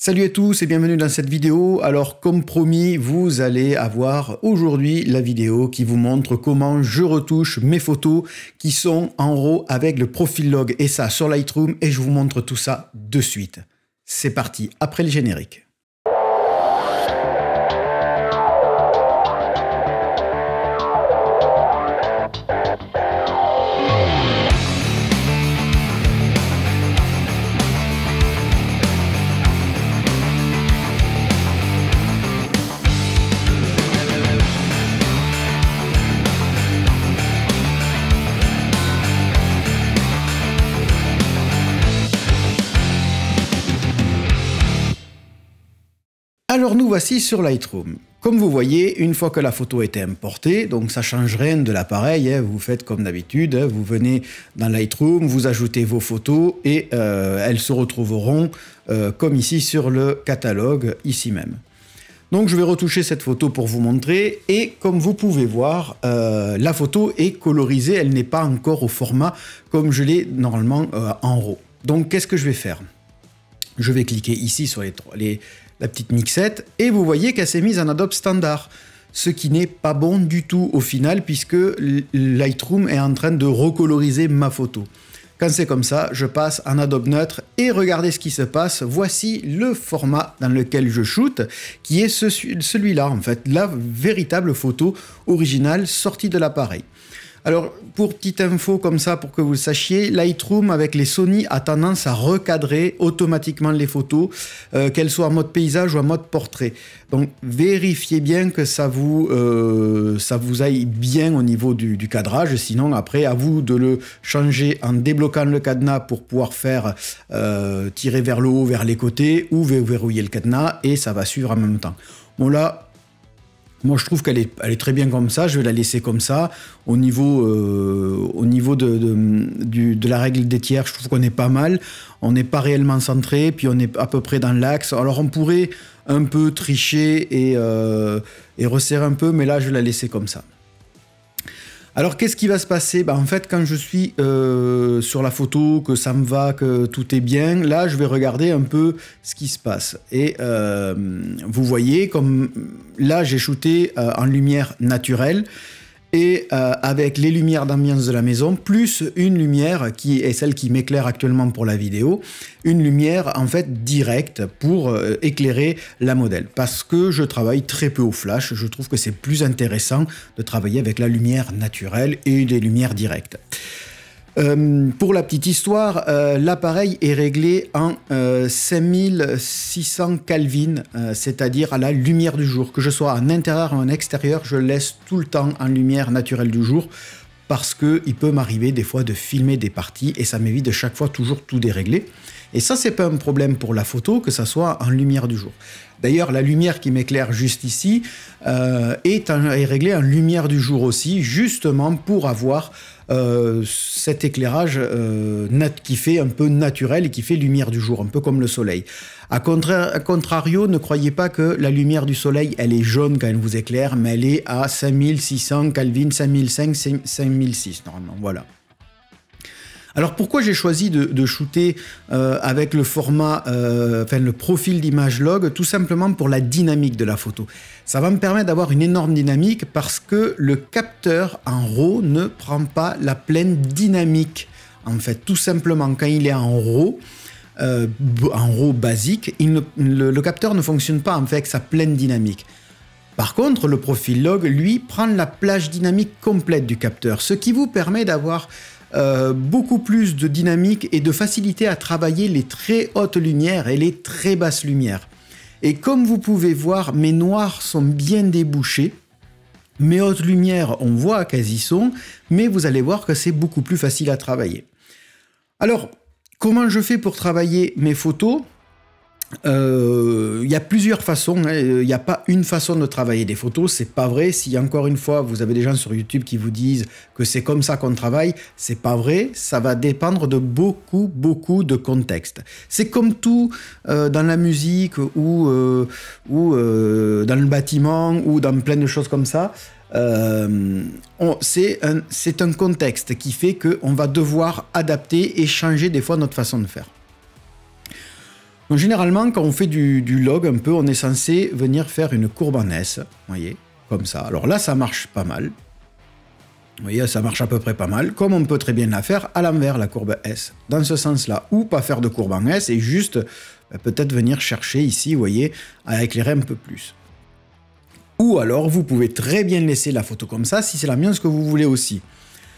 Salut à tous et bienvenue dans cette vidéo. Alors comme promis, vous allez avoir aujourd'hui la vidéo qui vous montre comment je retouche mes photos qui sont en RAW avec le Profil Log et ça sur Lightroom et je vous montre tout ça de suite. C'est parti, après le générique. Alors nous voici sur Lightroom. Comme vous voyez, une fois que la photo a été importée, donc ça change rien de l'appareil, vous faites comme d'habitude, vous venez dans Lightroom, vous ajoutez vos photos et elles se retrouveront comme ici sur le catalogue, ici même. Donc je vais retoucher cette photo pour vous montrer et comme vous pouvez voir, la photo est colorisée, elle n'est pas encore au format comme je l'ai normalement en RAW. Donc qu'est-ce que je vais faire? Je vais cliquer ici sur la petite mixette et vous voyez qu'elle s'est mise en Adobe Standard, ce qui n'est pas bon du tout au final puisque Lightroom est en train de recoloriser ma photo. Quand c'est comme ça, je passe en Adobe Neutre et regardez ce qui se passe. Voici le format dans lequel je shoot qui est celui-là en fait, la véritable photo originale sortie de l'appareil. Alors, pour petite info comme ça, pour que vous le sachiez, Lightroom avec les Sony a tendance à recadrer automatiquement les photos, qu'elles soient en mode paysage ou en mode portrait. Donc, vérifiez bien que ça vous aille bien au niveau du cadrage. Sinon, après, à vous de le changer en débloquant le cadenas pour pouvoir faire tirer vers le haut, vers les côtés, ou verrouiller le cadenas, et ça va suivre en même temps. Bon, là... Moi, je trouve qu'elle est très bien comme ça. Je vais la laisser comme ça. Au niveau de la règle des tiers, je trouve qu'on est pas mal. On n'est pas réellement centré, puis on est à peu près dans l'axe. Alors, on pourrait un peu tricher et resserrer un peu, mais là, je vais la laisser comme ça. Alors, qu'est-ce qui va se passer? En fait, quand je suis sur la photo, que ça me va, que tout est bien, là, je vais regarder un peu ce qui se passe. Et vous voyez, comme là, j'ai shooté en lumière naturelle et avec les lumières d'ambiance de la maison, plus une lumière qui est celle qui m'éclaire actuellement pour la vidéo, une lumière en fait directe pour éclairer la modèle. Parce que je travaille très peu au flash, je trouve que c'est plus intéressant de travailler avec la lumière naturelle et des lumières directes. Pour la petite histoire, l'appareil est réglé en 5600 Kelvin, c'est-à-dire à la lumière du jour. Que je sois en intérieur ou en extérieur, je laisse tout le temps en lumière naturelle du jour parce qu'il peut m'arriver des fois de filmer des parties et ça m'évite de chaque fois toujours tout dérégler. Et ça, c'est pas un problème pour la photo, que ça soit en lumière du jour. D'ailleurs, la lumière qui m'éclaire juste ici est réglée en lumière du jour aussi, justement pour avoir cet éclairage qui fait un peu naturel et qui fait lumière du jour, un peu comme le soleil. A contrario, ne croyez pas que la lumière du soleil, elle est jaune quand elle vous éclaire, mais elle est à 5600 Kelvin, 5005, 5006 normalement, voilà. Alors pourquoi j'ai choisi de shooter avec le format, le profil d'image log? Tout simplement pour la dynamique de la photo. Ça va me permettre d'avoir une énorme dynamique parce que le capteur en RAW ne prend pas la pleine dynamique. En fait, tout simplement, quand il est en RAW basique, le capteur ne fonctionne pas en fait avec sa pleine dynamique. Par contre, le profil log, lui, prend la plage dynamique complète du capteur, ce qui vous permet d'avoir beaucoup plus de dynamique et de facilité à travailler les très hautes lumières et les très basses lumières. Et comme vous pouvez voir, mes noirs sont bien débouchés. Mes hautes lumières, on voit qu'elles y sont, mais vous allez voir que c'est beaucoup plus facile à travailler. Alors, comment je fais pour travailler mes photos? Il y a plusieurs façons, il n'y a pas une façon de travailler des photos, c'est pas vrai. Si encore une fois vous avez des gens sur YouTube qui vous disent que c'est comme ça qu'on travaille, c'est pas vrai, ça va dépendre de beaucoup de contexte. C'est comme tout dans la musique ou dans le bâtiment ou dans plein de choses comme ça. C'est un contexte qui fait qu'on va devoir adapter et changer des fois notre façon de faire. Donc généralement, quand on fait du log un peu, on est censé venir faire une courbe en S, vous voyez, comme ça. Alors là, ça marche pas mal. Vous voyez, ça marche à peu près pas mal, comme on peut très bien la faire à l'envers, la courbe S, dans ce sens-là, ou pas faire de courbe en S et juste peut-être venir chercher ici, vous voyez, à éclairer un peu plus. Ou alors, vous pouvez très bien laisser la photo comme ça, si c'est la mienne, ce que vous voulez aussi.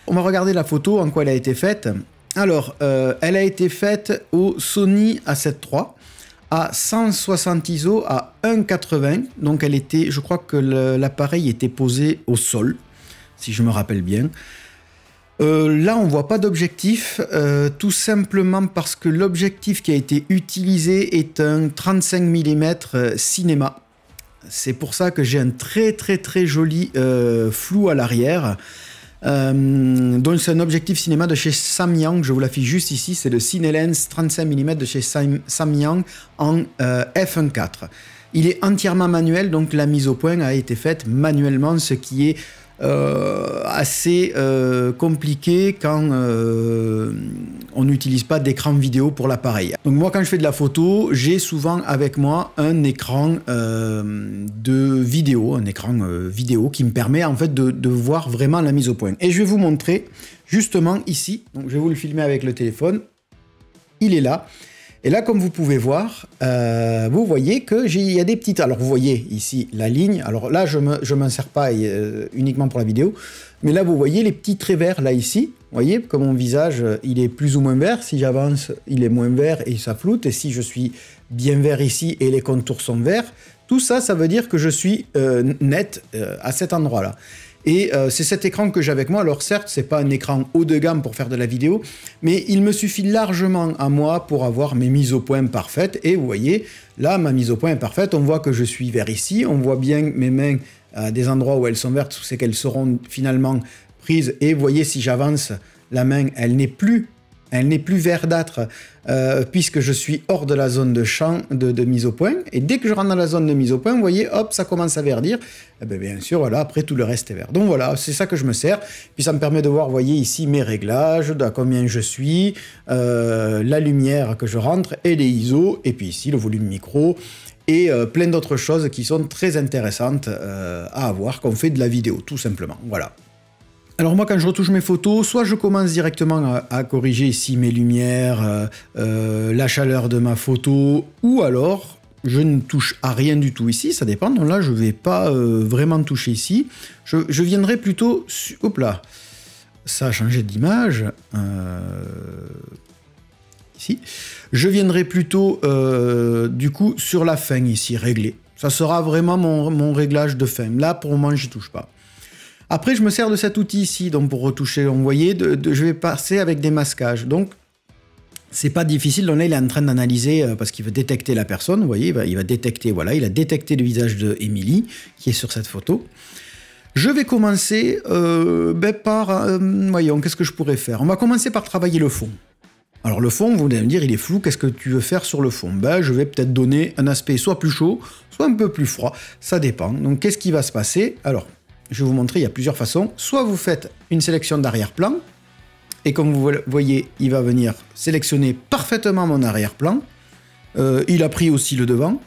On va regarder la photo, en quoi elle a été faite. Alors, elle a été faite au Sony A7 III, à 160 ISO, à 1,80. Donc, elle était, je crois que l'appareil était posé au sol, si je me rappelle bien. Là, on voit pas d'objectif, tout simplement parce que l'objectif qui a été utilisé est un 35 mm cinéma. C'est pour ça que j'ai un très joli flou à l'arrière. Donc c'est un objectif cinéma de chez Samyang, je vous l'affiche juste ici, c'est le CineLens 35 mm de chez Samyang en f1.4. Il est entièrement manuel, donc la mise au point a été faite manuellement, ce qui est assez compliqué quand on n'utilise pas d'écran vidéo pour l'appareil. Donc moi quand je fais de la photo, j'ai souvent avec moi un écran de vidéo, vidéo qui me permet en fait de voir vraiment la mise au point. Et je vais vous montrer justement ici, donc je vais vous le filmer avec le téléphone, il est là. Et là, comme vous pouvez voir, vous voyez qu'il y a des petites... Alors, vous voyez ici la ligne. Alors là, je ne m'en sers pas uniquement pour la vidéo. Mais là, vous voyez les petits traits verts, là, ici. Vous voyez que mon visage, il est plus ou moins vert. Si j'avance, il est moins vert et ça floute. Et si je suis bien vert ici et les contours sont verts, tout ça, ça veut dire que je suis net à cet endroit-là. Et c'est cet écran que j'ai avec moi. Alors certes, c'est pas un écran haut de gamme pour faire de la vidéo, mais il me suffit largement à moi pour avoir mes mises au point parfaites. Et vous voyez, là, ma mise au point est parfaite. On voit que je suis vert ici. On voit bien mes mains à des endroits où elles sont vertes, c'est qu'elles seront finalement prises. Et vous voyez, si j'avance la main, elle n'est plus verdâtre puisque je suis hors de la zone de champ de mise au point. Et dès que je rentre dans la zone de mise au point, vous voyez, hop, ça commence à verdir. Et bien sûr, voilà, après tout le reste est vert. Donc voilà, c'est ça que je me sers. Puis ça me permet de voir, vous voyez ici, mes réglages, à combien je suis, la lumière que je rentre et les ISO. Et puis ici, le volume micro. Et plein d'autres choses qui sont très intéressantes à avoir quand on fait de la vidéo, tout simplement. Voilà. Alors moi, quand je retouche mes photos, soit je commence directement à corriger ici mes lumières, la chaleur de ma photo, ou alors je ne touche à rien du tout ici, ça dépend. Donc là, je ne vais pas vraiment toucher ici. Je viendrai plutôt... Hop là, ça a changé d'image. Ici. Je viendrai plutôt, du coup, sur la fin ici, régler. Ça sera vraiment mon réglage de fin. Là, pour le moment, je n'y touche pas. Après, je me sers de cet outil ici, donc pour retoucher, vous voyez, je vais passer avec des masquages. Donc, c'est pas difficile. Donc là, il est en train d'analyser parce qu'il veut détecter la personne. Vous voyez, il va détecter, voilà, il a détecté le visage de Émilie qui est sur cette photo. Je vais commencer par, voyons, qu'est-ce que je pourrais faire? On va commencer par travailler le fond. Alors le fond, vous allez me dire, il est flou, qu'est-ce que tu veux faire sur le fond? Je vais peut-être donner un aspect soit plus chaud, soit un peu plus froid, ça dépend. Donc qu'est-ce qui va se passer? Alors, je vais vous montrer, il y a plusieurs façons. Soit vous faites une sélection d'arrière-plan, et comme vous voyez, il va venir sélectionner parfaitement mon arrière-plan. Il a pris aussi le devant.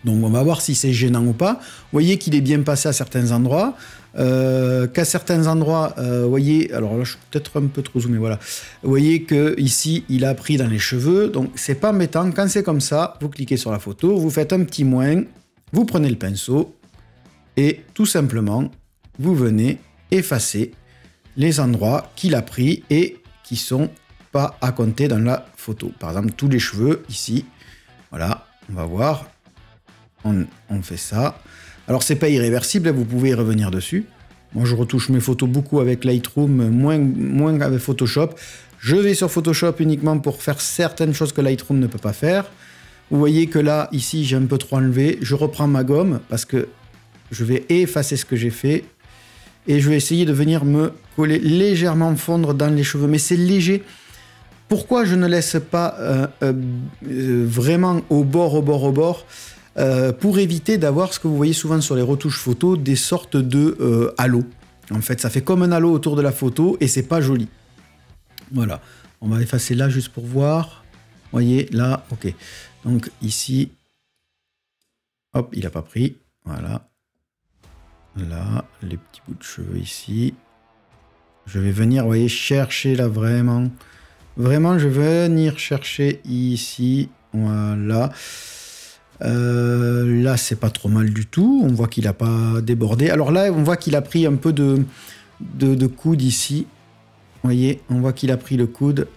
Donc on va voir si c'est gênant ou pas. Vous voyez qu'il est bien passé à certains endroits. Qu'à certains endroits, vous voyez, alors là je suis peut-être un peu trop zoomé, voilà. Vous voyez que ici il a pris dans les cheveux, donc c'est pas embêtant. Quand c'est comme ça, vous cliquez sur la photo, vous faites un petit moins, vous prenez le pinceau, et tout simplement, vous venez effacer les endroits qu'il a pris et qui sont pas à compter dans la photo. Par exemple, tous les cheveux ici. Voilà, on va voir. On fait ça. Alors, c'est pas irréversible, vous pouvez y revenir dessus. Moi, je retouche mes photos beaucoup avec Lightroom, moins avec Photoshop. Je vais sur Photoshop uniquement pour faire certaines choses que Lightroom ne peut pas faire. Vous voyez que là, ici, j'ai un peu trop enlevé. Je reprends ma gomme parce que je vais effacer ce que j'ai fait et je vais essayer de venir me coller légèrement, fondre dans les cheveux, mais c'est léger. Pourquoi je ne laisse pas vraiment au bord pour éviter d'avoir ce que vous voyez souvent sur les retouches photos, des sortes de halo. En fait, ça fait comme un halo autour de la photo et c'est pas joli. Voilà, on va effacer là juste pour voir. Vous voyez, là, ok. Donc ici, hop, il n'a pas pris. Voilà. Là, les petits bouts de cheveux ici. Je vais venir, vous voyez, chercher là vraiment. Vraiment, je vais venir chercher ici. Voilà. Là, c'est pas trop mal du tout. On voit qu'il n'a pas débordé. Alors là, on voit qu'il a pris un peu de coude ici. Vous voyez, on voit qu'il a pris le coude.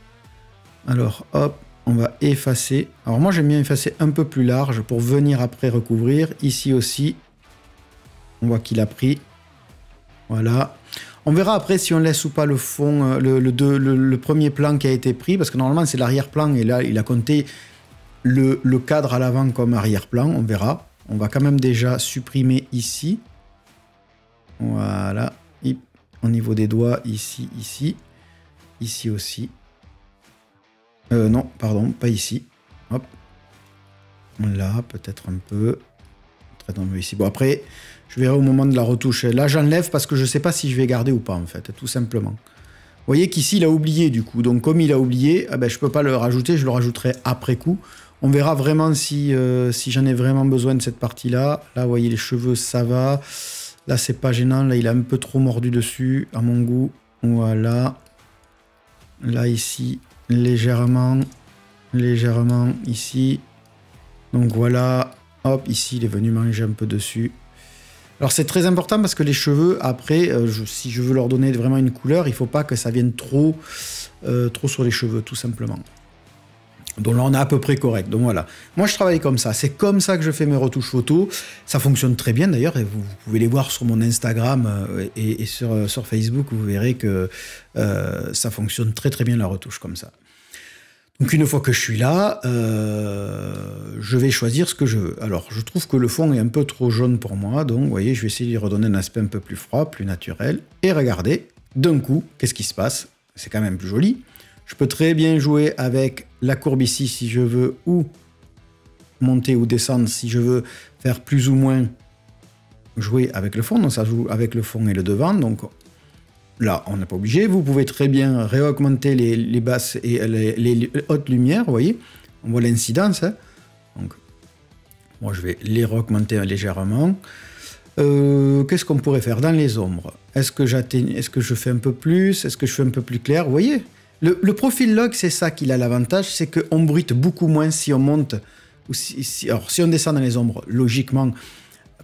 Alors, hop, on va effacer. Alors moi, j'aime bien effacer un peu plus large pour venir après recouvrir. Ici aussi, on voit qu'il a pris. Voilà. On verra après si on laisse ou pas le fond, le premier plan qui a été pris, parce que normalement, c'est l'arrière-plan, et là, il a compté le cadre à l'avant comme arrière-plan. On verra. On va quand même déjà supprimer ici. Voilà. Au niveau des doigts, ici, ici. Ici aussi. Non, pardon, pas ici. Hop. Là, peut-être un peu. Très dangereux ici. Bon, après, je verrai au moment de la retouche. Là, j'enlève parce que je ne sais pas si je vais garder ou pas, en fait, tout simplement. Vous voyez qu'ici, il a oublié, du coup. Donc, comme il a oublié, je ne peux pas le rajouter. Je le rajouterai après coup. On verra vraiment si j'en ai vraiment besoin de cette partie-là. Là, vous voyez, les cheveux, ça va. Là, c'est pas gênant. Là, il a un peu trop mordu dessus, à mon goût. Voilà. Là, ici, légèrement ici. Donc voilà, hop, ici il est venu manger un peu dessus. Alors c'est très important parce que les cheveux, après, si je veux leur donner vraiment une couleur, il ne faut pas que ça vienne trop sur les cheveux, tout simplement. Donc là on est à peu près correct, donc voilà. Moi je travaille comme ça, c'est comme ça que je fais mes retouches photos. Ça fonctionne très bien d'ailleurs, et vous pouvez les voir sur mon Instagram et sur Facebook, vous verrez que ça fonctionne très très bien la retouche comme ça. Donc une fois que je suis là, je vais choisir ce que je veux. Alors je trouve que le fond est un peu trop jaune pour moi, donc vous voyez, je vais essayer de lui redonner un aspect un peu plus froid, plus naturel. Et regardez, d'un coup, qu'est-ce qui se passe? C'est quand même plus joli. Je peux très bien jouer avec la courbe ici si je veux, ou monter ou descendre si je veux faire plus ou moins jouer avec le fond. Donc ça joue avec le fond et le devant, donc là, on n'est pas obligé. Vous pouvez très bien réaugmenter les basses et les hautes lumières, vous voyez. On voit l'incidence. Hein. Donc, moi, je vais les réaugmenter légèrement. Qu'est-ce qu'on pourrait faire dans les ombres? Est-ce que je fais un peu plus? Est-ce que je fais un peu plus clair? Vous voyez, le profil log, c'est ça qu'il a l'avantage, c'est qu'on bruite beaucoup moins si on monte. Ou alors, si on descend dans les ombres, logiquement,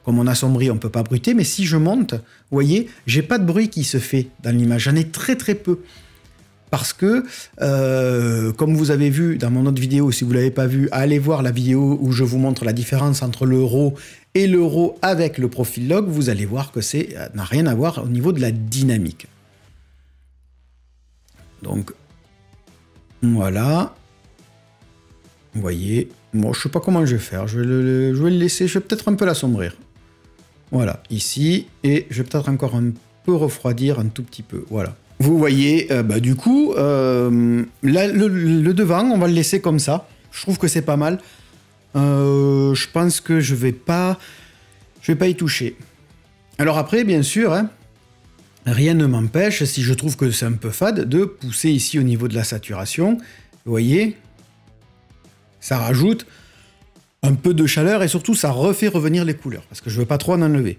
comme on assombrit, on ne peut pas bruiter, mais si je monte, vous voyez, j'ai pas de bruit qui se fait dans l'image. J'en ai très très peu. Parce que, comme vous avez vu dans mon autre vidéo, si vous ne l'avez pas vu, allez voir la vidéo où je vous montre la différence entre le RAW et le RAW avec le profil log, vous allez voir que ça n'a rien à voir au niveau de la dynamique. Donc, voilà. Vous voyez, bon, je ne sais pas comment je vais faire. Je vais le laisser, je vais peut-être un peu l'assombrir. Voilà, ici, et je vais peut-être encore un peu refroidir un tout petit peu, voilà. Vous voyez, du coup, là, le devant, on va le laisser comme ça. Je trouve que c'est pas mal. Je pense que je vais pas y toucher. Alors après, bien sûr, hein, rien ne m'empêche, si je trouve que c'est un peu fade, de pousser ici au niveau de la saturation. Vous voyez, ça rajoute un peu de chaleur et surtout ça refait revenir les couleurs parce que je veux pas trop en enlever.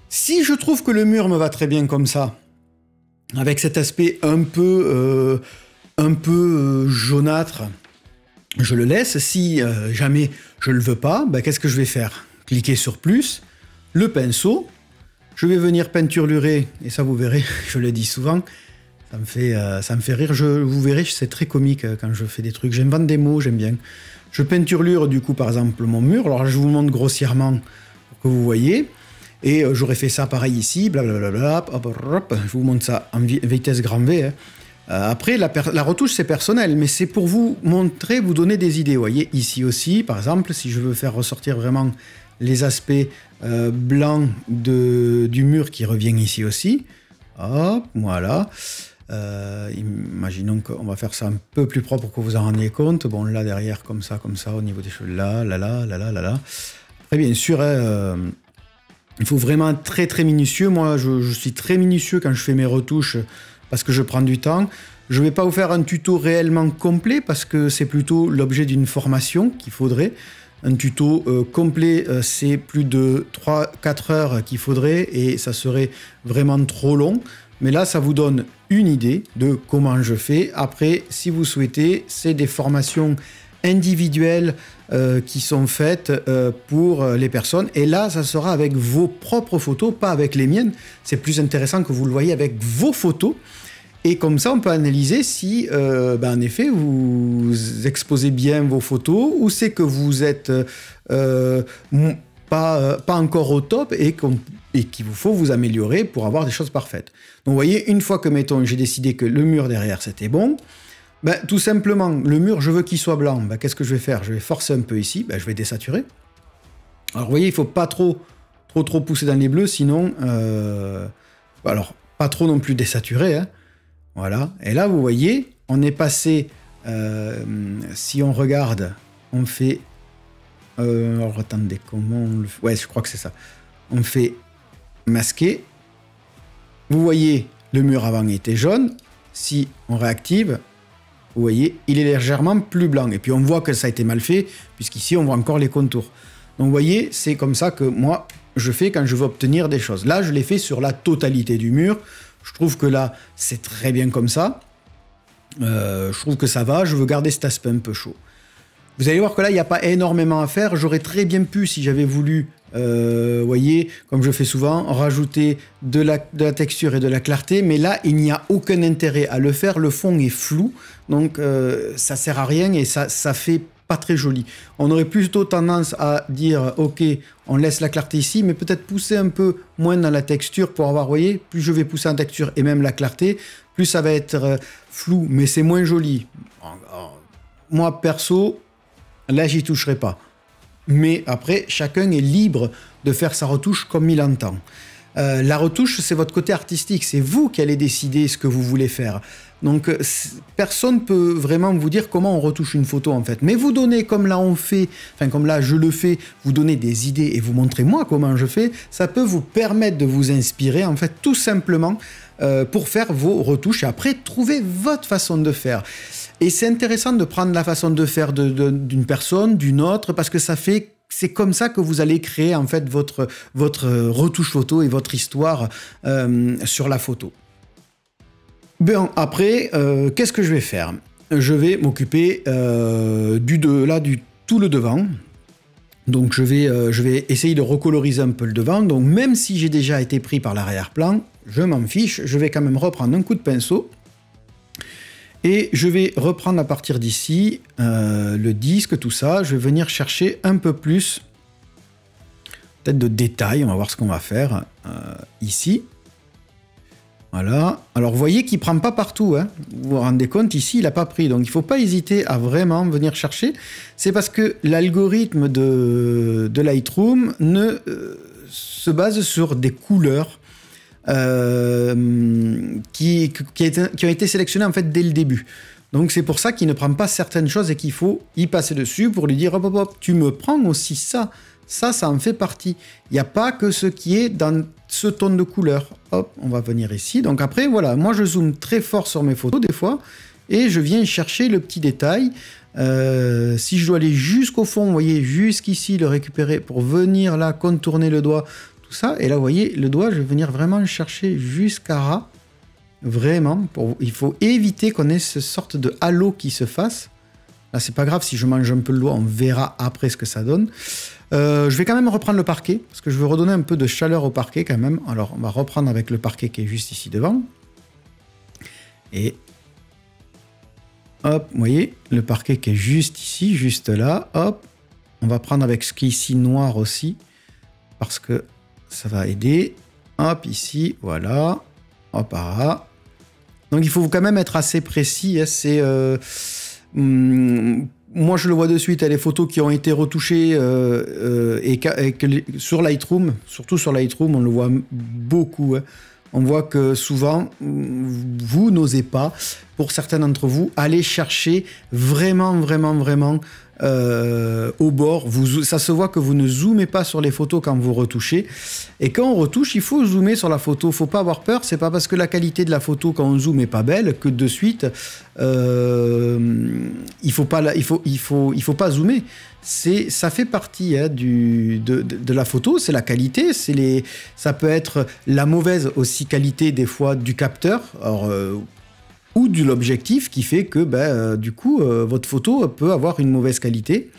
Si je trouve que le mur me va très bien comme ça, avec cet aspect un peu jaunâtre, je le laisse. Si jamais je le veux pas, qu'est-ce que je vais faire? Cliquer sur plus, le pinceau, je vais venir peinturer, et ça vous verrez, je le dis souvent, ça me fait rire, vous verrez, c'est très comique quand je fais des trucs, j'invente des mots, j'aime bien. Je peinturlure du coup par exemple mon mur, alors là, je vous montre grossièrement pour que vous voyez, et j'aurais fait ça pareil ici, blablabla, hop, hop, je vous montre ça en vitesse grand V. Hein. Après, la retouche c'est personnel, mais c'est pour vous montrer, vous donner des idées. Vous voyez, ici aussi, par exemple, si je veux faire ressortir vraiment les aspects blancs du mur qui revient ici aussi, hop, voilà. Imaginons qu'on va faire ça un peu plus propre pour que vous en rendiez compte. Bon, là derrière, comme ça, au niveau des cheveux, là. Après, bien sûr, il faut vraiment être très très minutieux. Moi, je suis très minutieux quand je fais mes retouches parce que je prends du temps. Je ne vais pas vous faire un tuto réellement complet parce que c'est plutôt l'objet d'une formation qu'il faudrait. Un tuto complet, c'est plus de 3-4 heures qu'il faudrait et ça serait vraiment trop long. Mais là, ça vous donne une idée de comment je fais. Après, si vous souhaitez, c'est des formations individuelles qui sont faites pour les personnes. Et là, ça sera avec vos propres photos, pas avec les miennes. C'est plus intéressant que vous le voyez avec vos photos. Et comme ça, on peut analyser si, en effet, vous exposez bien vos photos ou c'est que vous êtes pas encore au top et qu'il vous faut vous améliorer pour avoir des choses parfaites. Donc, vous voyez, une fois que, mettons, j'ai décidé que le mur derrière, c'était bon, tout simplement, le mur, je veux qu'il soit blanc. Qu'est-ce que je vais faire? Je vais forcer un peu ici. Je vais désaturer. Alors, vous voyez, il ne faut pas trop pousser dans les bleus, sinon... alors, pas trop non plus désaturer, hein. Voilà. Et là, vous voyez, on est passé... si on regarde, on fait... alors, attendez, comment on le fait? Ouais, je crois que c'est ça. On fait masquer. Vous voyez, le mur avant était jaune. Si on réactive, vous voyez, il est légèrement plus blanc. Et puis, on voit que ça a été mal fait, puisqu'ici, on voit encore les contours. Donc, vous voyez, c'est comme ça que moi, je fais quand je veux obtenir des choses. Là, je l'ai fait sur la totalité du mur. Je trouve que là, c'est très bien comme ça. Je trouve que ça va. Je veux garder cet aspect un peu chaud. Vous allez voir que là, il n'y a pas énormément à faire. J'aurais très bien pu, si j'avais voulu, voyez, comme je fais souvent, rajouter de la texture et de la clarté. Mais là, il n'y a aucun intérêt à le faire. Le fond est flou. Donc, ça ne sert à rien et ça fait pas très joli. On aurait plutôt tendance à dire, ok, on laisse la clarté ici, mais peut-être pousser un peu moins dans la texture pour avoir, vous voyez, plus je vais pousser en texture et même la clarté, plus ça va être flou, mais c'est moins joli. Moi, perso, là, j'y toucherai pas. Mais après, chacun est libre de faire sa retouche comme il entend. La retouche, c'est votre côté artistique. C'est vous qui allez décider ce que vous voulez faire. Donc, personne ne peut vraiment vous dire comment on retouche une photo, en fait. Mais vous donnez, comme là on fait, enfin, comme là je le fais, vous donnez des idées et vous montrez moi comment je fais, ça peut vous permettre de vous inspirer, en fait, tout simplement, pour faire vos retouches et après, trouver votre façon de faire. Et c'est intéressant de prendre la façon de faire d'une personne, d'une autre, parce que ça fait... C'est comme ça que vous allez créer en fait votre retouche photo et votre histoire sur la photo. Bien, après, qu'est-ce que je vais faire? Je vais m'occuper du tout le devant. Donc je vais essayer de recoloriser un peu le devant. Donc même si j'ai déjà été pris par l'arrière-plan, je m'en fiche. Je vais quand même reprendre un coup de pinceau. Et je vais reprendre à partir d'ici le disque, tout ça. Je vais venir chercher un peu plus, peut-être de détails. On va voir ce qu'on va faire ici. Voilà. Alors, vous voyez qu'il ne prend pas partout. Hein. Vous vous rendez compte, ici, il n'a pas pris. Donc, il ne faut pas hésiter à vraiment venir chercher. C'est parce que l'algorithme de Lightroom se base sur des couleurs qui ont été sélectionnés en fait dès le début. Donc c'est pour ça qu'il ne prend pas certaines choses et qu'il faut y passer dessus pour lui dire hop hop hop, tu me prends aussi ça en fait partie. Il n'y a pas que ce qui est dans ce ton de couleur. Hop, on va venir ici. Donc après voilà, moi je zoome très fort sur mes photos des fois et je viens chercher le petit détail. Si je dois aller jusqu'au fond, vous voyez, jusqu'ici, le récupérer pour venir là contourner le doigt. Tout ça, et là vous voyez le doigt, je vais venir vraiment le chercher jusqu'à ras, vraiment, il faut éviter qu'on ait ce sorte de halo qui se fasse. Là c'est pas grave si je mange un peu le doigt, on verra après ce que ça donne. Je vais quand même reprendre le parquet, parce que je veux redonner un peu de chaleur au parquet quand même. Alors on va reprendre avec le parquet qui est juste ici devant, et hop, vous voyez, le parquet qui est juste ici, juste là, hop, on va prendre avec ce qui est ici noir aussi, parce que ça va aider. Hop, ici, voilà. Hop, là. Donc, il faut quand même être assez précis. Hein. C'est, moi, je le vois de suite. Les photos qui ont été retouchées sur Lightroom, surtout sur Lightroom, on le voit beaucoup. Hein. On voit que souvent, vous n'osez pas, pour certains d'entre vous, aller chercher vraiment au bord. Ça se voit que vous ne zoomez pas sur les photos quand vous retouchez. Et quand on retouche, il faut zoomer sur la photo. Il ne faut pas avoir peur. C'est pas parce que la qualité de la photo quand on zoome n'est pas belle que de suite, il faut pas zoomer. Ça fait partie hein, de la photo, c'est la qualité, ça peut être la mauvaise aussi qualité des fois du capteur ou de l'objectif qui fait que du coup votre photo peut avoir une mauvaise qualité.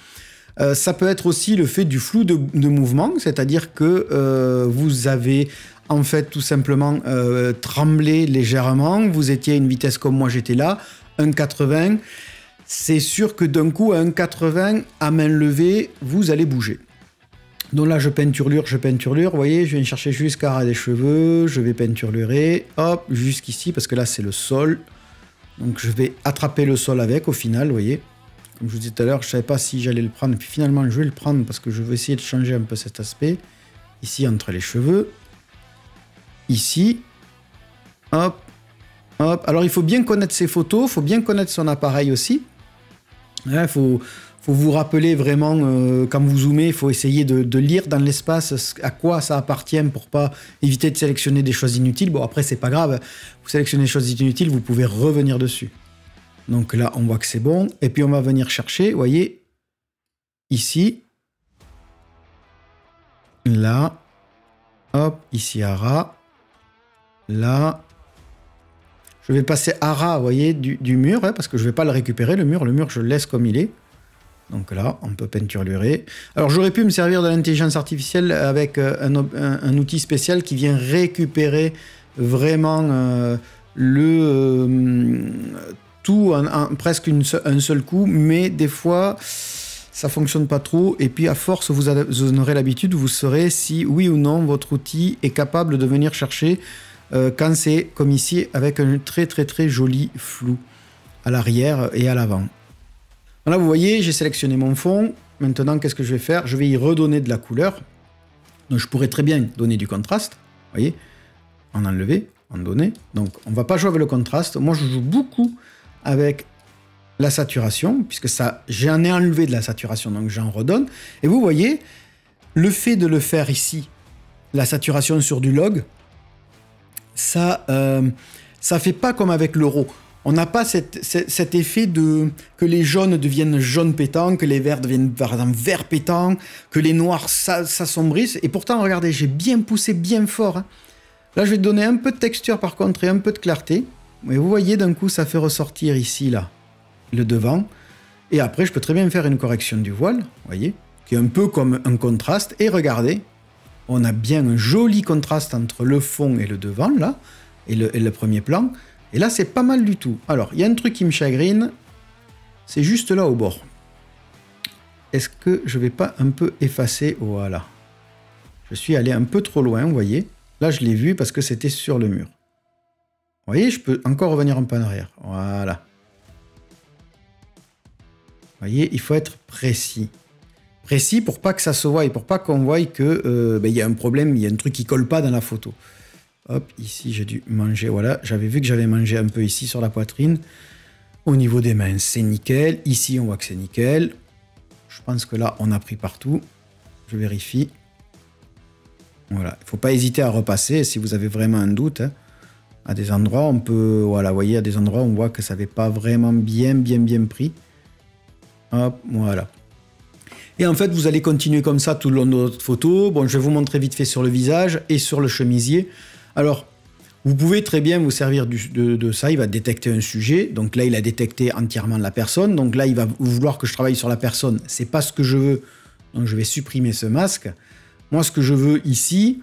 Ça peut être aussi le fait du flou de mouvement, c'est-à-dire que vous avez en fait tout simplement tremblé légèrement, vous étiez à une vitesse comme moi j'étais là, 1,80. C'est sûr que d'un coup, à 1,80, à main levée, vous allez bouger. Donc là, je peinturlure, vous voyez, je viens chercher jusqu'à ras des cheveux, je vais peinturlurer, hop, jusqu'ici, parce que là, c'est le sol. Donc je vais attraper le sol avec, au final, vous voyez. Comme je vous disais tout à l'heure, je ne savais pas si j'allais le prendre, et puis finalement, je vais le prendre, parce que je vais essayer de changer un peu cet aspect. Ici, entre les cheveux. Ici. Hop, hop. Alors, il faut bien connaître ses photos, il faut bien connaître son appareil aussi. Il faut vous rappeler vraiment, quand vous zoomez, il faut essayer de lire dans l'espace à quoi ça appartient pour pas éviter de sélectionner des choses inutiles. Bon, après, c'est pas grave. Vous sélectionnez des choses inutiles, vous pouvez revenir dessus. Donc là, on voit que c'est bon. Et puis, on va venir chercher, vous voyez, ici, là, hop, ici à ras, là. Je vais passer à ras, vous voyez, du mur, hein, parce que je ne vais pas le récupérer, le mur, je le laisse comme il est. Donc là, on peut peinturlurer. Alors, j'aurais pu me servir de l'intelligence artificielle avec un outil spécial qui vient récupérer vraiment tout presque un seul coup, mais des fois, ça ne fonctionne pas trop. Et puis, à force, vous en aurez l'habitude, vous saurez si, oui ou non, votre outil est capable de venir chercher quand c'est comme ici avec un très très très joli flou à l'arrière et à l'avant. Là vous voyez, j'ai sélectionné mon fond. Maintenant qu'est-ce que je vais faire? Je vais y redonner de la couleur. Donc je pourrais très bien donner du contraste, vous voyez, en enlever, en donner. Donc on va pas jouer avec le contraste. Moi je joue beaucoup avec la saturation, puisque ça, j'en ai enlevé de la saturation, donc j'en redonne. Et vous voyez, le fait de le faire ici, la saturation sur du log, ça fait pas comme avec l'euro. On n'a pas cet effet que les jaunes deviennent jaunes pétants, que les verts deviennent par exemple verts pétants, que les noirs s'assombrissent. Et pourtant, regardez, j'ai bien poussé bien fort. Hein. Là, je vais donner un peu de texture par contre et un peu de clarté. Et vous voyez, d'un coup, ça fait ressortir ici, là, le devant. Et après, je peux très bien faire une correction du voile, vous voyez, qui est un peu comme un contraste. Et regardez, on a bien un joli contraste entre le fond et le devant, là, et le premier plan. Et là, c'est pas mal du tout. Alors, il y a un truc qui me chagrine, c'est juste là au bord. Est-ce que je vais pas un peu effacer? Voilà. Je suis allé un peu trop loin, vous voyez. Là, je l'ai vu parce que c'était sur le mur. Vous voyez, je peux encore revenir un peu en arrière. Voilà. Vous voyez, il faut être précis. Précis pour pas que ça se voie et pour pas qu'on voie que y a un problème, il y a un truc qui colle pas dans la photo. Hop, ici j'ai dû manger, voilà, j'avais vu que j'avais mangé un peu ici sur la poitrine. Au niveau des mains, c'est nickel. Ici, on voit que c'est nickel. Je pense que là, on a pris partout. Je vérifie. Voilà, il ne faut pas hésiter à repasser si vous avez vraiment un doute. Hein. À des endroits, on peut, voilà, vous voyez, à des endroits, on voit que ça n'avait pas vraiment bien pris. Hop, voilà. Et en fait, vous allez continuer comme ça tout le long de votre photo. Bon, je vais vous montrer vite fait sur le visage et sur le chemisier. Alors, vous pouvez très bien vous servir de ça. Il va détecter un sujet. Donc là, il a détecté entièrement la personne. Donc là, il va vouloir que je travaille sur la personne. C'est pas ce que je veux. Donc, je vais supprimer ce masque. Moi, ce que je veux ici,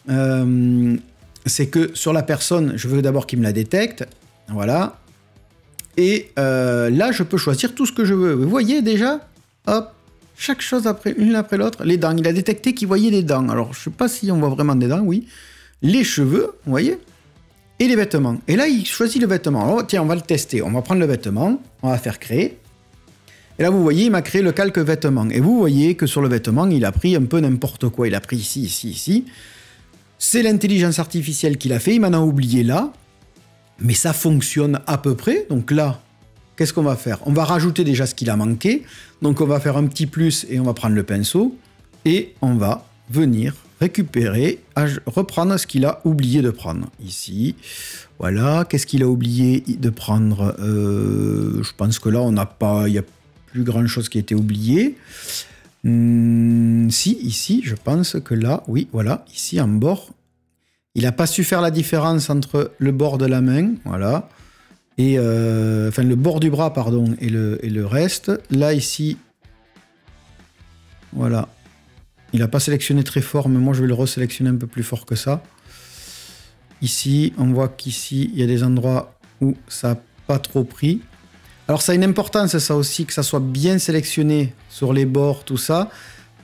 c'est que sur la personne, je veux d'abord qu'il me la détecte. Voilà. Et là, je peux choisir tout ce que je veux. Vous voyez déjà, hop, chaque chose après, l'une après l'autre. Les dents, il a détecté qu'il voyait les dents. Alors, je ne sais pas si on voit vraiment des dents, oui. Les cheveux, vous voyez, et les vêtements. Et là, il choisit le vêtement. Alors, tiens, on va le tester. On va prendre le vêtement, on va faire créer. Et là, vous voyez, il m'a créé le calque vêtement. Et vous voyez que sur le vêtement, il a pris un peu n'importe quoi. Il a pris ici, ici, ici. C'est l'intelligence artificielle qui l'a fait. Il m'en a oublié là. Mais ça fonctionne à peu près. Donc là, qu'est-ce qu'on va faire? On va rajouter déjà ce qu'il a manqué. Donc on va faire un petit plus et on va prendre le pinceau. Et on va venir récupérer, reprendre ce qu'il a oublié de prendre. Ici, voilà. Qu'est-ce qu'il a oublié de prendre? Je pense que là, on n'a pas... Il n'y a plus grand-chose qui a été oublié. Si, ici, je pense que là, oui, voilà. Ici, en bord, il n'a pas su faire la différence entre le bord de la main, voilà. Et enfin, le bord du bras, pardon, et le reste. Là, ici, voilà. Il n'a pas sélectionné très fort, mais moi, je vais le resélectionner un peu plus fort que ça. Ici, on voit qu'ici, il y a des endroits où ça n'a pas trop pris. Alors, ça a une importance, ça aussi, que ça soit bien sélectionné sur les bords, tout ça,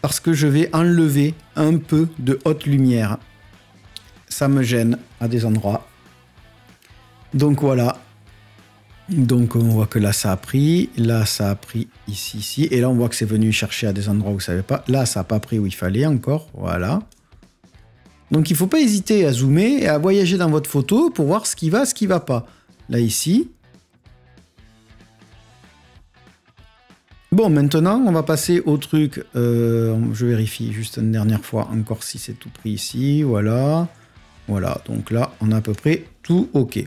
parce que je vais enlever un peu de haute lumière. Ça me gêne à des endroits. Donc, voilà. Donc on voit que là ça a pris ici, ici, et là on voit que c'est venu chercher à des endroits où vous ne savez pas. Là ça n'a pas pris où il fallait encore, voilà. Donc il ne faut pas hésiter à zoomer et à voyager dans votre photo pour voir ce qui va pas. Là ici. Bon, maintenant on va passer au truc, je vérifie juste une dernière fois encore si c'est tout pris ici, voilà. Voilà, donc là on a à peu près tout ok.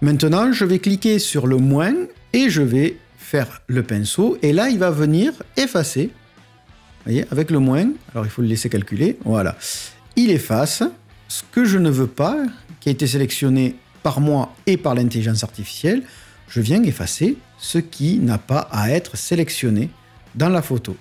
Maintenant, je vais cliquer sur le moins et je vais faire le pinceau. Et là, il va venir effacer. Vous voyez, avec le moins. Alors, il faut le laisser calculer. Voilà. Il efface ce que je ne veux pas, qui a été sélectionné par moi et par l'intelligence artificielle. Je viens effacer ce qui n'a pas à être sélectionné dans la photo.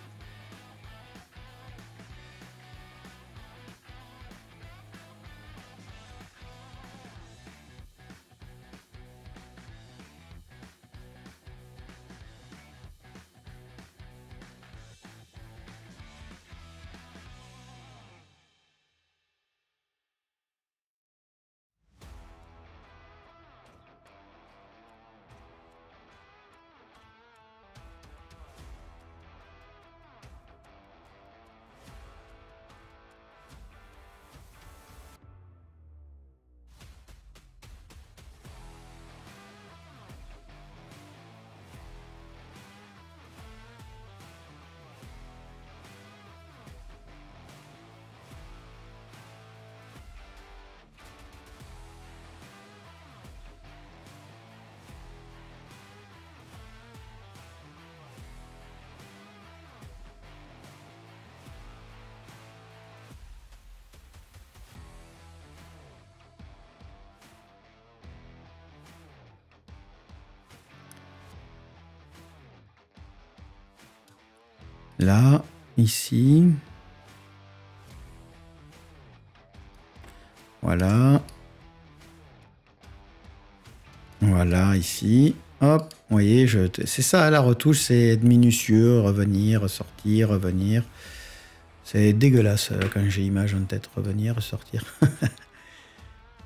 Là, ici. Voilà. Voilà, ici. Hop, vous voyez, c'est ça la retouche, c'est être minutieux, revenir, ressortir, revenir. C'est dégueulasse quand j'ai l'image en tête, revenir, ressortir. Vous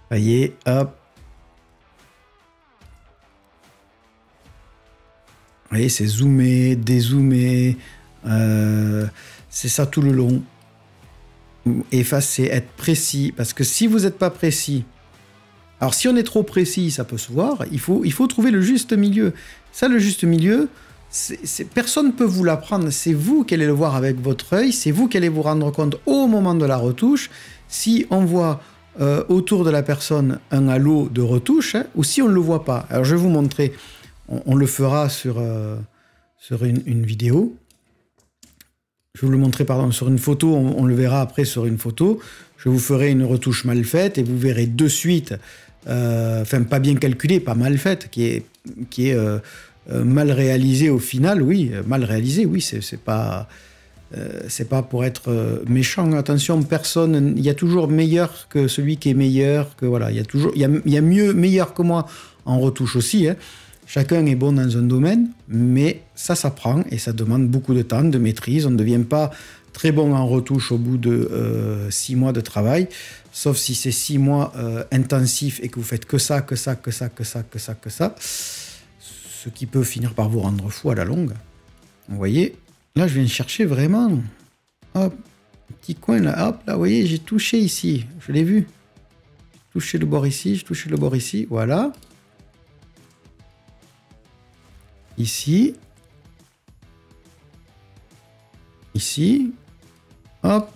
voyez, hop. Vous voyez, c'est zoomer, dézoomer. C'est ça tout le long. Effacer, être précis. Parce que si vous n'êtes pas précis, alors si on est trop précis, ça peut se voir. Il faut trouver le juste milieu. Ça, le juste milieu, personne ne peut vous l'apprendre. C'est vous qui allez le voir avec votre œil. C'est vous qui allez vous rendre compte au moment de la retouche. Si on voit autour de la personne un halo de retouche, hein, ou si on ne le voit pas. Alors je vais vous montrer. On le fera sur une vidéo. Je vais vous le montrer pardon, sur une photo, on le verra après sur une photo. Je vous ferai une retouche mal faite et vous verrez de suite, enfin pas bien calculée, pas mal faite, qui est mal réalisée au final, oui, mal réalisée, oui, c'est pas pour être méchant. Attention, personne, il y a toujours meilleur que celui qui est meilleur, que voilà, il y a meilleur que moi en retouche aussi, hein. Chacun est bon dans un domaine, mais ça s'apprend et ça demande beaucoup de temps, de maîtrise. On ne devient pas très bon en retouche au bout de 6 mois de travail, sauf si c'est 6 mois intensifs et que vous faites que ça, ce qui peut finir par vous rendre fou à la longue. Vous voyez, là je viens chercher vraiment, hop, petit coin là, hop, là, vous voyez, j'ai touché ici, je l'ai vu. J'ai touché le bord ici, j'ai touché le bord ici, voilà. ici, ici, hop.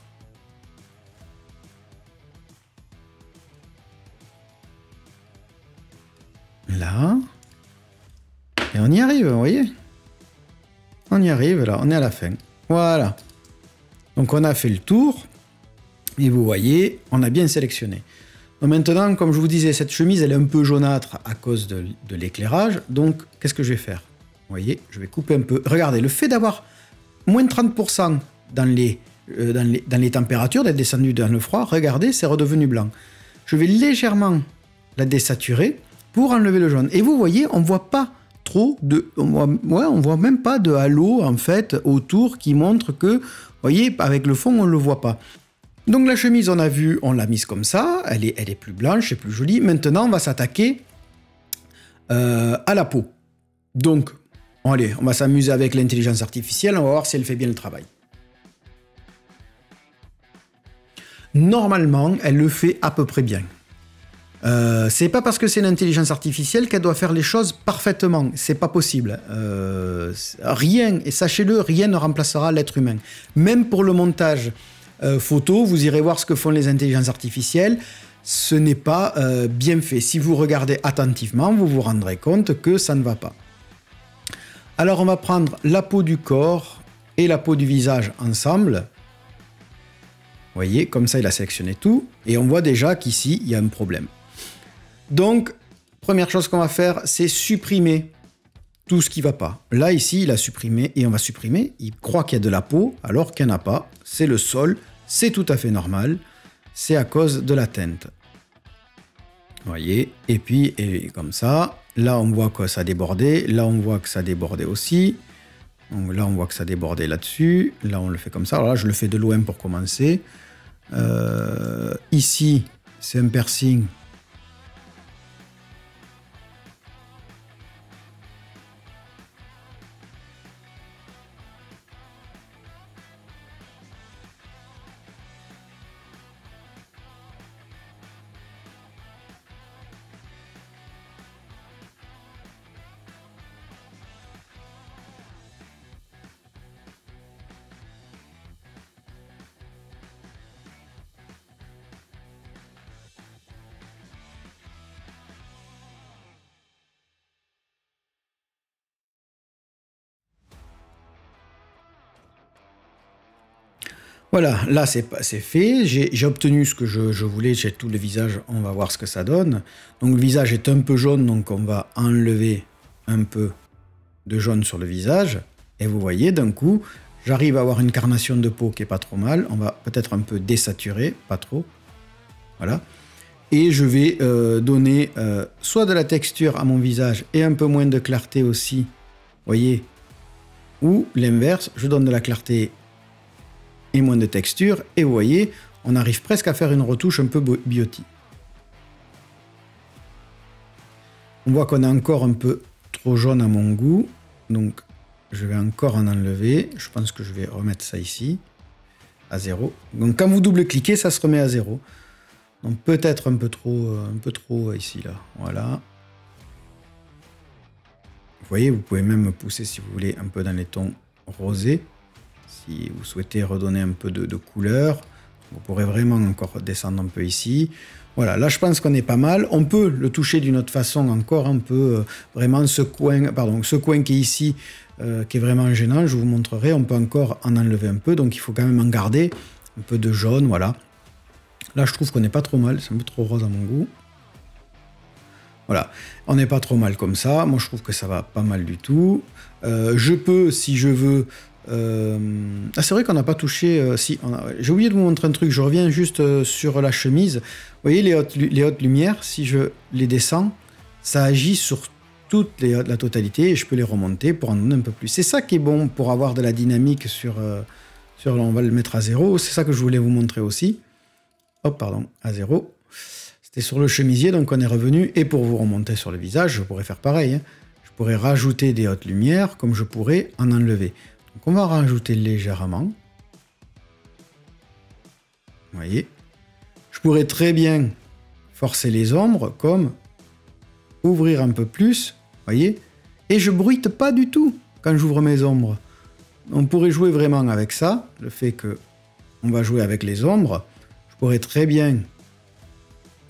Là. Et on y arrive, vous voyez? On y arrive, là, on est à la fin. Voilà. Donc on a fait le tour. Et vous voyez, on a bien sélectionné. Donc maintenant, comme je vous disais, cette chemise, elle est un peu jaunâtre à cause de l'éclairage. Donc, qu'est-ce que je vais faire? Vous voyez, je vais couper un peu. Regardez, le fait d'avoir moins de 30% dans les températures, d'être descendu dans le froid, regardez, c'est redevenu blanc. Je vais légèrement la désaturer pour enlever le jaune. Et vous voyez, on ne voit pas trop de... on voit même pas de halo, en fait, autour qui montre que, vous voyez, avec le fond, on ne le voit pas. Donc la chemise, on a vu, on l'a mise comme ça, elle est plus blanche, c'est plus jolie. Maintenant, on va s'attaquer à la peau. Donc, allez, on va s'amuser avec l'intelligence artificielle, on va voir si elle fait bien le travail. Normalement, elle le fait à peu près bien. C'est pas parce que c'est l'intelligence artificielle qu'elle doit faire les choses parfaitement. C'est pas possible. Rien, et sachez-le, rien ne remplacera l'être humain. Même pour le montage photo, vous irez voir ce que font les intelligences artificielles. Ce n'est pas bien fait. Si vous regardez attentivement, vous vous rendrez compte que ça ne va pas. Alors on va prendre la peau du corps et la peau du visage ensemble. Vous voyez, comme ça il a sélectionné tout. Et on voit déjà qu'ici, il y a un problème. Donc, première chose qu'on va faire, c'est supprimer tout ce qui ne va pas. Là, ici, il a supprimé et on va supprimer. Il croit qu'il y a de la peau alors qu'il n'y en a pas. C'est le sol, c'est tout à fait normal. C'est à cause de la teinte. Vous voyez, et puis, comme ça, là, on voit que ça débordait. Là, on voit que ça débordait aussi. Donc là, on voit que ça débordait là-dessus. Là, on le fait comme ça. Alors là, je le fais de loin pour commencer. Ici, c'est un piercing. Voilà, là c'est fait, j'ai obtenu ce que je voulais, j'ai tout le visage, on va voir ce que ça donne. Donc le visage est un peu jaune, donc on va enlever un peu de jaune sur le visage. Et vous voyez, d'un coup, j'arrive à avoir une carnation de peau qui est pas trop mal. On va peut-être un peu désaturer, pas trop. Voilà. Et je vais donner soit de la texture à mon visage et un peu moins de clarté aussi, vous voyez. Ou l'inverse, je donne de la clarté et moins de texture, et vous voyez, on arrive presque à faire une retouche un peu beauty. On voit qu'on est encore un peu trop jaune à mon goût, donc je vais encore en enlever. Je pense que je vais remettre ça ici, à 0. Donc quand vous double-cliquez, ça se remet à 0. Donc peut-être un peu trop ici, là. Voilà. Vous voyez, vous pouvez même pousser, si vous voulez, un peu dans les tons rosés. Si vous souhaitez redonner un peu de couleur, vous pourrez vraiment encore descendre un peu ici. Voilà, là je pense qu'on est pas mal. On peut le toucher d'une autre façon encore, un peu vraiment ce coin qui est ici, qui est vraiment gênant, je vous montrerai. On peut encore en enlever un peu, donc il faut quand même en garder un peu de jaune, voilà. Là je trouve qu'on n'est pas trop mal, c'est un peu trop rose à mon goût. Voilà, on n'est pas trop mal comme ça. Moi je trouve que ça va pas mal du tout. Je peux, si je veux... Ah, c'est vrai qu'on n'a pas touché... J'ai oublié de vous montrer un truc, je reviens juste sur la chemise. Vous voyez les hautes lumières, si je les descends, ça agit sur toute la totalité et je peux les remonter pour en donner un peu plus. C'est ça qui est bon pour avoir de la dynamique sur on va le mettre à 0, c'est ça que je voulais vous montrer aussi. Hop, pardon, à 0. C'était sur le chemisier, donc on est revenu. Et pour vous remonter sur le visage, je pourrais faire pareil. Hein. Je pourrais rajouter des hautes lumières, comme je pourrais en enlever. Donc on va rajouter légèrement. Vous voyez. Je pourrais très bien forcer les ombres, comme ouvrir un peu plus. Vous voyez. Et je bruite pas du tout quand j'ouvre mes ombres. On pourrait jouer vraiment avec ça, le fait que on va jouer avec les ombres. Je pourrais très bien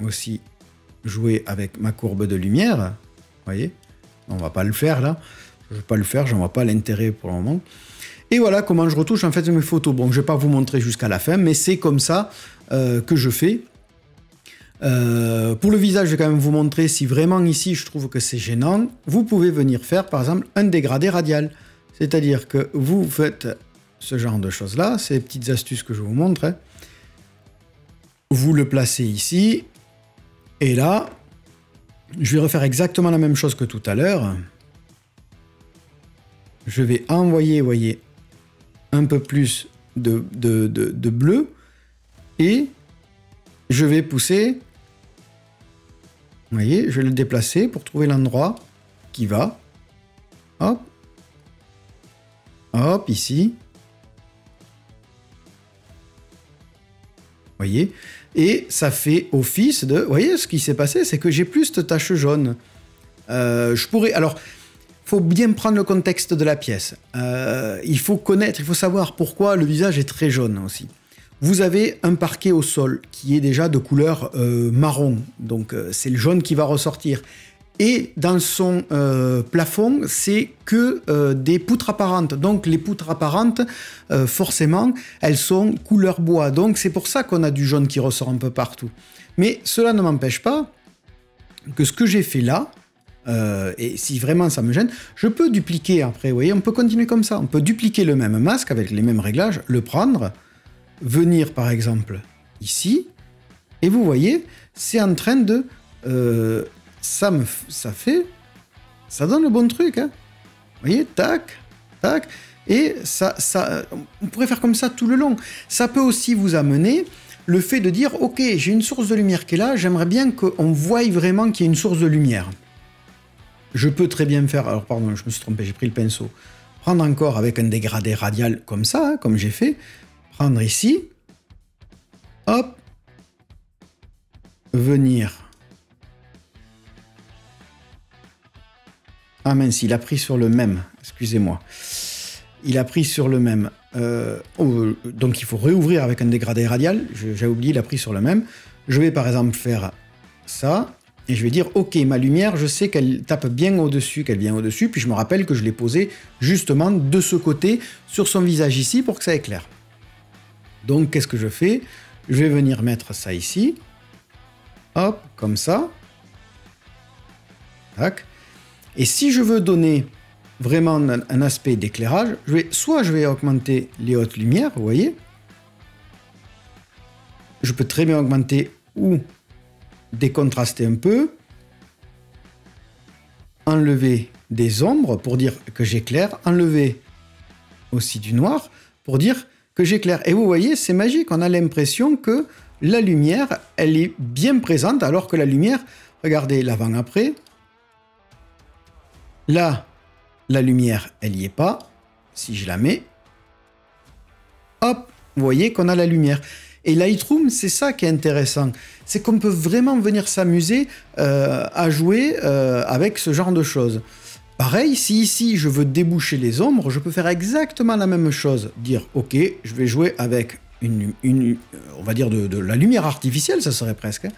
aussi jouer avec ma courbe de lumière. Vous voyez? On va pas le faire là. Je ne vais pas le faire, j'en vois pas l'intérêt pour le moment. Et voilà comment je retouche en fait mes photos. Bon, je vais pas vous montrer jusqu'à la fin, mais c'est comme ça que je fais. Pour le visage, je vais quand même vous montrer si vraiment ici je trouve que c'est gênant. Vous pouvez venir faire par exemple un dégradé radial. C'est-à-dire que vous faites ce genre de choses-là, ces petites astuces que je vous montre. Hein. Vous le placez ici. Et là, je vais refaire exactement la même chose que tout à l'heure. Je vais envoyer, vous voyez, un peu plus de bleu. Et je vais pousser. Vous voyez, je vais le déplacer pour trouver l'endroit qui va. Hop. Hop, ici. Vous voyez? Et ça fait office de... Vous voyez, ce qui s'est passé, c'est que j'ai plus de taches jaunes. Je pourrais... Alors, il faut bien prendre le contexte de la pièce. Il faut connaître, il faut savoir pourquoi le visage est très jaune aussi. Vous avez un parquet au sol qui est déjà de couleur marron. Donc, c'est le jaune qui va ressortir. Et dans son plafond, c'est que des poutres apparentes. Donc les poutres apparentes, forcément, elles sont couleur bois. Donc c'est pour ça qu'on a du jaune qui ressort un peu partout. Mais cela ne m'empêche pas que ce que j'ai fait là, et si vraiment ça me gêne, je peux dupliquer après. Vous voyez, on peut continuer comme ça. On peut dupliquer le même masque avec les mêmes réglages, le prendre, venir par exemple ici, et vous voyez, c'est en train de... ça donne le bon truc, hein. Vous voyez, tac, tac, et ça, on pourrait faire comme ça tout le long. Ça peut aussi vous amener le fait de dire, ok, j'ai une source de lumière qui est là, j'aimerais bien qu'on voie vraiment qu'il y ait une source de lumière. Je peux très bien faire, alors pardon, je me suis trompé, j'ai pris le pinceau, prendre encore avec un dégradé radial comme ça, hein, comme j'ai fait, prendre ici, hop, venir. Ah mince, il a pris sur le même, excusez-moi. Il a pris sur le même. Donc il faut réouvrir avec un dégradé radial. J'ai oublié, il a pris sur le même. Je vais par exemple faire ça. Et je vais dire, ok, ma lumière, je sais qu'elle tape bien au-dessus, qu'elle vient au-dessus. Puis je me rappelle que je l'ai posée justement de ce côté, sur son visage ici, pour que ça éclaire. Donc qu'est-ce que je fais? Je vais venir mettre ça ici. Hop, comme ça. Tac. Et si je veux donner vraiment un aspect d'éclairage, soit je vais augmenter les hautes lumières, vous voyez. Je peux très bien augmenter ou décontraster un peu. Enlever des ombres pour dire que j'éclaire. Enlever aussi du noir pour dire que j'éclaire. Et vous voyez, c'est magique. On a l'impression que la lumière, elle est bien présente, alors que la lumière, regardez l'avant-après. Là, la lumière, elle n'y est pas. Si je la mets, hop, vous voyez qu'on a la lumière. Et Lightroom, c'est ça qui est intéressant. C'est qu'on peut vraiment venir s'amuser à jouer avec ce genre de choses. Pareil, si ici, je veux déboucher les ombres, je peux faire exactement la même chose. Dire, ok, je vais jouer avec on va dire de la lumière artificielle, ça serait presque. Hein.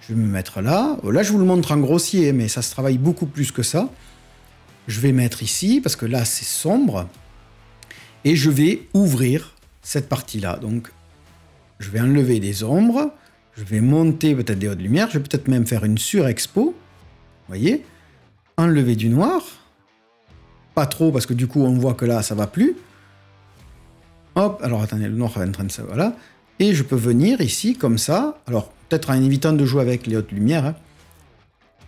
Je vais me mettre là. Là, je vous le montre en grossier, mais ça se travaille beaucoup plus que ça. Je vais mettre ici, parce que là, c'est sombre. Et je vais ouvrir cette partie-là. Donc, je vais enlever des ombres. Je vais monter peut-être des hautes lumières. Je vais peut-être même faire une surexpo. Vous voyez? Enlever du noir. Pas trop, parce que du coup, on voit que là, ça va plus. Hop, alors attendez, le noir est en train de ça, voilà. Et je peux venir ici, comme ça. Alors, peut-être en évitant de jouer avec les hautes lumières. Hein.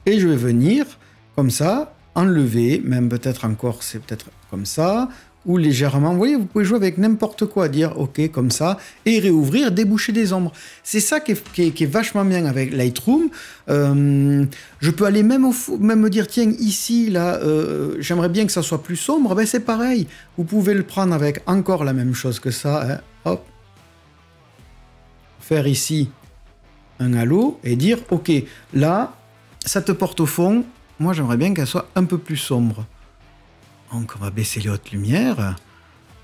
Et je vais venir, comme ça, enlever, même peut-être encore, c'est peut-être comme ça, ou légèrement, vous voyez, vous pouvez jouer avec n'importe quoi, dire ok, comme ça, et réouvrir, déboucher des ombres. C'est ça qui est vachement bien avec Lightroom. Je peux aller même me dire, tiens, ici, là, j'aimerais bien que ça soit plus sombre, ben c'est pareil, vous pouvez le prendre avec encore la même chose que ça, hein. Hop, faire ici un halo, et dire, ok, là, ça te porte au fond, moi j'aimerais bien qu'elle soit un peu plus sombre. Donc on va baisser les hautes lumières.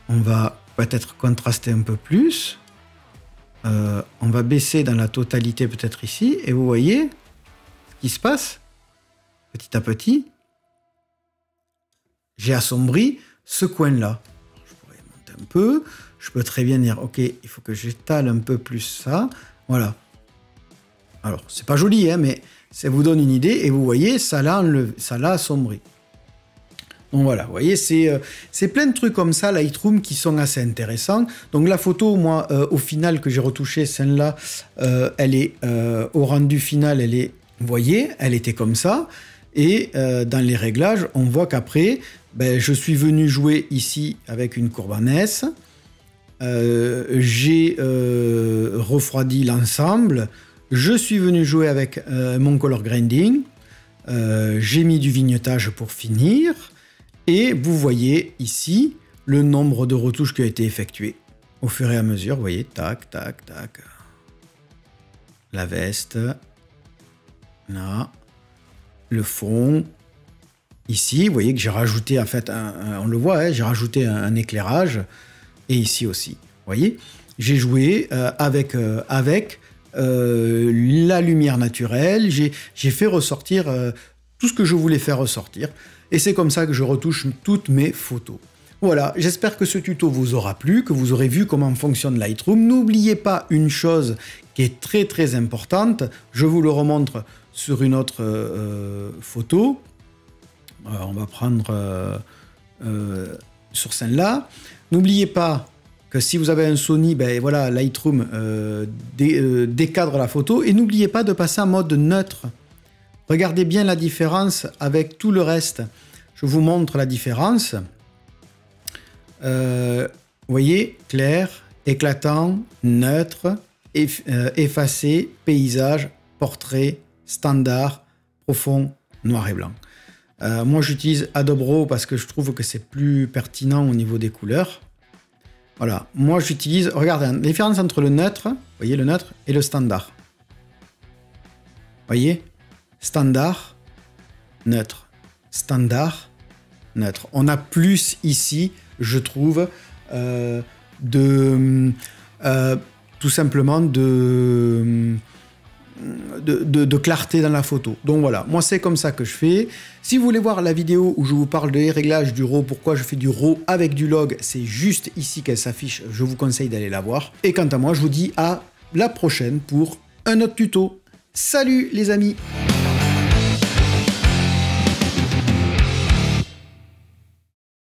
On va peut-être contraster un peu plus. On va baisser dans la totalité peut-être ici. Et vous voyez ce qui se passe petit à petit. J'ai assombri ce coin-là. Je pourrais monter un peu. Je peux très bien dire, ok, il faut que j'étale un peu plus ça. Voilà. Alors, c'est pas joli, hein, mais ça vous donne une idée. Et vous voyez, ça l'a assombri. Donc voilà, vous voyez, c'est plein de trucs comme ça, Lightroom, qui sont assez intéressants. Donc la photo, moi, au final, que j'ai retouchée, celle-là, elle est, au rendu final, elle est, vous voyez, elle était comme ça. Et dans les réglages, on voit qu'après, ben, je suis venu jouer ici avec une courbe en S. J'ai refroidi l'ensemble. Je suis venu jouer avec mon color grading. J'ai mis du vignettage pour finir. Et vous voyez ici le nombre de retouches qui a été effectué. Au fur et à mesure, vous voyez, tac, tac, tac. La veste. Là. Le fond. Ici, vous voyez que j'ai rajouté, en fait, on le voit, hein, j'ai rajouté un éclairage. Et ici aussi. Vous voyez, j'ai joué avec la lumière naturelle. J'ai fait ressortir tout ce que je voulais faire ressortir. Et c'est comme ça que je retouche toutes mes photos. Voilà, j'espère que ce tuto vous aura plu, que vous aurez vu comment fonctionne Lightroom. N'oubliez pas une chose qui est très très importante. Je vous le remontre sur une autre photo. On va prendre sur celle-là. N'oubliez pas que si vous avez un Sony, ben voilà, Lightroom décadre la photo. Et n'oubliez pas de passer en mode neutre. Regardez bien la différence avec tout le reste. Je vous montre la différence. Vous voyez, clair, éclatant, neutre, effacé, paysage, portrait, standard, profond, noir et blanc. Moi, j'utilise Adobe RAW parce que je trouve que c'est plus pertinent au niveau des couleurs. Voilà, moi j'utilise, regardez, la différence entre le neutre, vous voyez le neutre, et le standard. Vous voyez ? Standard, neutre. Standard, neutre. On a plus ici, je trouve, tout simplement de clarté dans la photo. Donc voilà, moi c'est comme ça que je fais. Si vous voulez voir la vidéo où je vous parle des réglages du RAW, pourquoi je fais du RAW avec du log, c'est juste ici qu'elle s'affiche, je vous conseille d'aller la voir. Et quant à moi, je vous dis à la prochaine pour un autre tuto. Salut les amis!